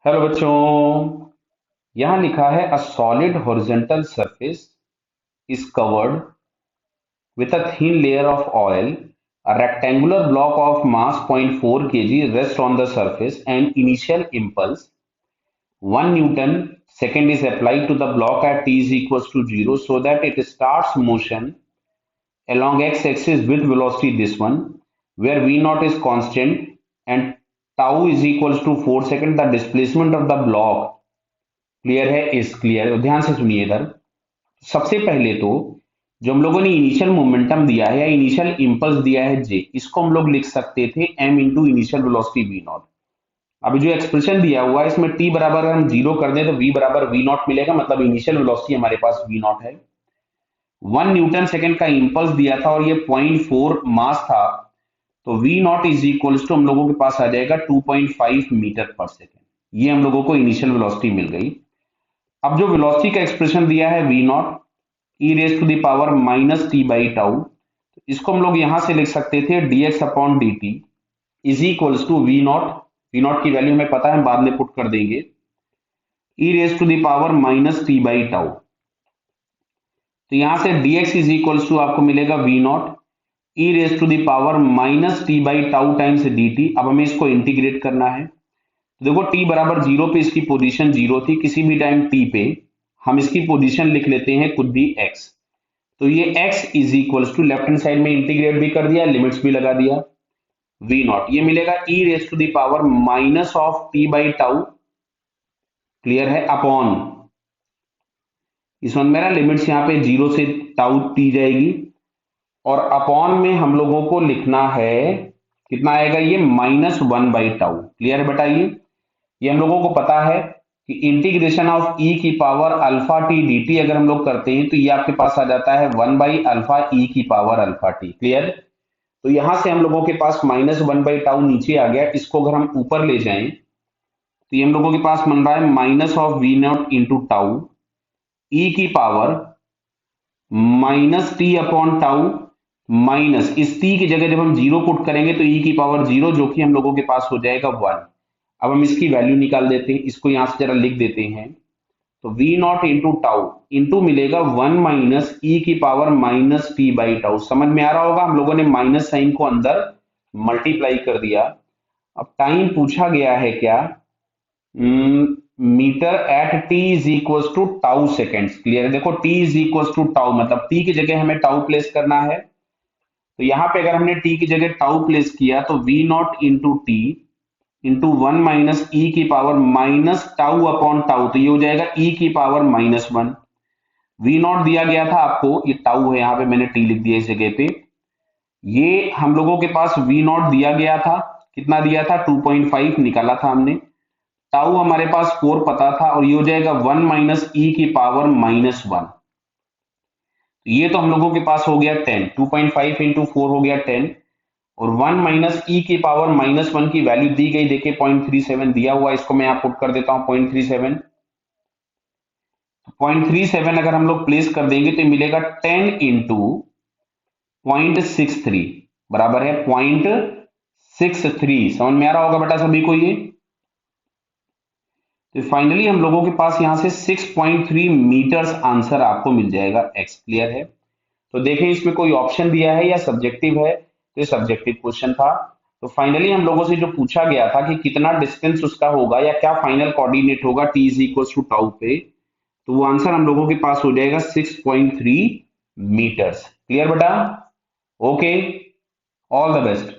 Hello बच्चों। यहाँ लिखा है a solid horizontal surface is covered with a thin layer of oil. A rectangular block of mass 0.4 kg rests on the surface and initial impulse 1 Newton second is applied to the block at t is equals to 0 so that it starts motion along x-axis with velocity this one where v naught is constant and tau is equals to 4 second. The displacement of the block clear है is clear. ध्यान से सुनिए इधर। सबसे पहले तो जो हम लोगों ने इनिशियल मोमेंटम दिया है या इनिशियल इंपल्स दिया है जे, इसको हम लोग लिख सकते थे m into initial velocity v naught. अभी जो एक्सप्रेशन दिया हुआ है इसमें t बराबर हम जीरो कर दें तो v बराबर वी नॉट मिलेगा, मतलब इनिशियल वेलोसिटी हमारे पास वी नॉट है। 1 न्यूटन सेकेंड का इंपल्स दिया था और ये 0.4 मास था, तो we naught is equals to हम लोगों के पास आ जाएगा 2.5 मीटर पर सेकेंड। ये हम लोगों को इनिशियल वेलोसिटी मिल गई। अब जो वेलोसिटी का एक्सप्रेशन दिया है V naught e raise to the power minus t by tau, इसको हम लोग यहां से लिख सकते थे dx upon D T is equals to V naught. V naught की वैल्यू हमें पता है, हम बाद में पुट कर देंगे, e raise to the power minus t by tau. तो यहां से dx इज इक्वल्स टू आपको मिलेगा V naught e raise to the power minus t by tau times D T. अब हमें इसको इंटीग्रेट करना है। तो देखो t बराबर जीरो पे इसकी पोजीशन जीरो थी, किसी भी टाइम t पे हम इसकी पोजीशन लिख लेते हैं कुछ भी x। तो ये x is equals to left hand side में इंटीग्रेट भी कर दिया, लिमिट्स भी लगा दिया, v नॉट ये मिलेगा e raise to the power minus of t by tau, clear है, अपॉन इस वन मेरा लिमिट्स यहाँ पे जीरो से टाउ टी जाएगी और अपॉन में हम लोगों को लिखना है कितना आएगा, ये minus one by tau. Clear है बेटा? ये हम लोगों को पता है कि इंटीग्रेशन ऑफ e की power alpha T D T अगर हम लोग करते हैं तो ये आपके पास आ जाता है वन बाई अल्फा ई की पावर अल्फा टी। क्लियर? तो यहां से हम लोगों के पास माइनस वन बाई टाउ नीचे आ गया, इसको अगर हम ऊपर ले जाएं तो ये हम लोगों के पास बन रहा है minus of V naught into tau e की power minus t upon tau minus इस टी की जगह जब हम जीरो पुट करेंगे तो ई की पावर जीरो, जो कि हम लोगों के पास हो जाएगा वन। अब हम इसकी वैल्यू निकाल देते हैं, इसको यहां से जरा लिख देते हैं। तो we naught into tau into मिलेगा वन माइनस ई की power minus t by tau. समझ में आ रहा होगा, हम लोगों ने माइनस साइन को अंदर मल्टीप्लाई कर दिया। अब टाइम पूछा गया है क्या, meter at t is equal to tau seconds. Clear है? देखो t is equal to tau मतलब टी की जगह हमें टाउ प्लेस करना है। तो यहां पे अगर हमने टी की जगह टाउ प्लेस किया तो we naught into t into one minus e की power minus tau upon tau, तो ये हो जाएगा ई की power minus one. V naught दिया गया था आपको, ये टाउ है, यहाँ पे मैंने टी लिख दिया इस जगह पे। ये हम लोगों के पास वी नॉट दिया गया था, कितना दिया था 2.5 निकाला था हमने। टाउ हमारे पास 4 पता था और ये हो जाएगा वन माइनस ई की पावर माइनस वन। ये तो हम लोगों के पास हो गया 10, 2.5 इंटू फोर हो गया 10 और वन माइनस ई की पावर माइनस वन की वैल्यू दी गई, देखिए 0.37 दिया हुआ, इसको मैं यहां पुट कर देता हूं 0.37। 0.37 अगर हम लोग प्लेस कर देंगे तो मिलेगा 10 इंटू 0.63 बराबर है 0.63। समझ में आ रहा होगा बेटा सभी को ये? तो फाइनली हम लोगों के पास यहां से 6.3 मीटर्स आंसर आपको मिल जाएगा एक्स। क्लियर है? तो देखें इसमें कोई ऑप्शन दिया है या सब्जेक्टिव है, तो ये सब्जेक्टिव क्वेश्चन था। तो फाइनली हम लोगों से जो पूछा गया था कि कितना डिस्टेंस उसका होगा या क्या फाइनल कोऑर्डिनेट होगा t is equal to tau पे, तो वो आंसर हम लोगों के पास हो जाएगा 6.3 मीटर्स। क्लियर बेटा? Okay, all the best.